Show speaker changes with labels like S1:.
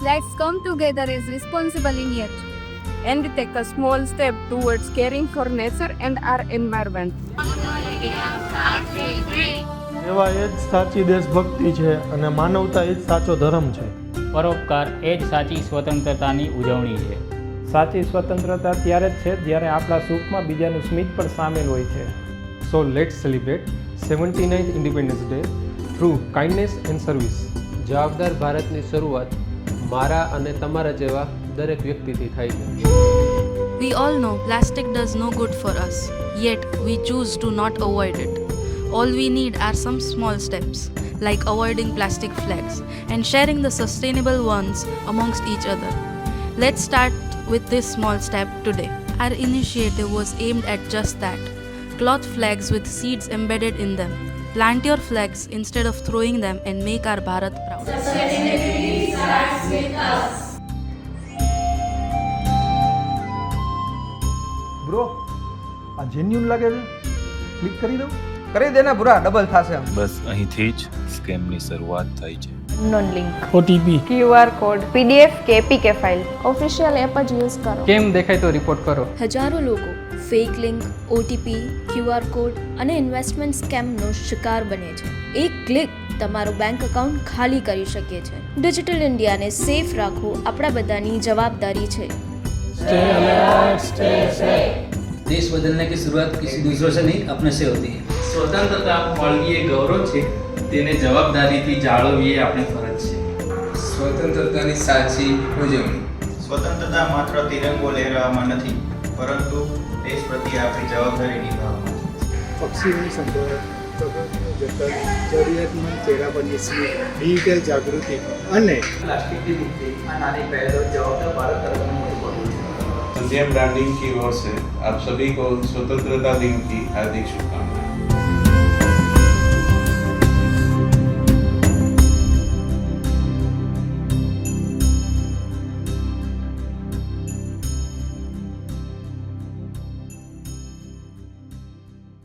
S1: Let's come together as responsible Indians
S2: and take a small step towards caring for nature and our environment.
S3: સેવા એ જ સાચી દેશભક્તિ છે અને માનવતા એ જ સાચો ધર્મ છે.
S4: પરોપકાર એ જ સાચી સ્વતંત્રતાની ઉજવણી છે.
S5: સાચી સ્વતંત્રતા ત્યારે જ છે જ્યારે આપણા સુખમાં બીજાનું સ્મિત પણ સામેલ હોય છે.
S6: So let's celebrate 79th Independence Day through kindness and service.
S7: જવાબદાર ભારતની શરૂઆત મારા અને તમારા જેવા દરેક વ્યક્તિથી થાય છે.
S8: We all know plastic does no good for us, yet we choose to not avoid it. All we need are some small steps, like avoiding plastic flags and sharing the sustainable ones amongst each other. Let's start with this small step today. Our initiative was aimed at just that. Cloth flags with seeds embedded in them. Plant your flags instead of throwing them and make our Bharat proud.
S3: Bro, આ genuine લાગે છે. Click કરી દઉં.
S9: કરી દેને પૂરા double થશે.
S10: બસ અહીંથી જ સ્કેમની શરૂઆત થઈ છે.
S2: Non link,
S5: OTP,
S2: QR code, PDF કે APK ફાઇલ.
S1: ઓફિશિયલ એપ જ યુઝ કરો.
S7: કેમ દેખાય તો રિપોર્ટ કરો.
S11: હજારો લોકો fake link, OTP, QR code અને ઇન્વેસ્ટમેન્ટ સ્કેમનો શિકાર બને છે. એક ક્લિક તમારું બેંક એકાઉન્ટ ખાલી કરી શકે છે. ડિજિટલ ઇન્ડિયાને સેફ રાખવું આપણા બધાની જવાબદારી છે.
S12: देश बदलने की शुरुआत किसी दूसरों से नहीं अपने से होती है.
S13: સ્વતંત્રતા મળવી એ ગૌરવ છે, તેને જવાબદારીથી જાળવવી એ આપણી ફરજ છે.
S9: સ્વતંત્રતાની સાચી ઉજવણી.
S14: સ્વતંત્રતા માત્ર તિરંગો લહેરાવવામાં નથી, પરંતુ દેશ પ્રત્યે આપણી જવાબદારી નિભાવવામાં છે.
S15: પક્ષીની સંભાળ, પ્રકૃતિનું જતન, જરૂરિયાતમંદ ચહેરા પરની સ્મિત, ડિજિટલ જાગૃતિ અને
S9: પ્લાસ્ટિકની મુક્તિ આ નાની પહેલો જવાબદાર ભારત તરફનું મોટું પગલું છે.
S16: संध्या ब्रांडिंग की ओर से आप सभी को स्वतंत्रता दिन की हार्दिक शुभकामनाएं.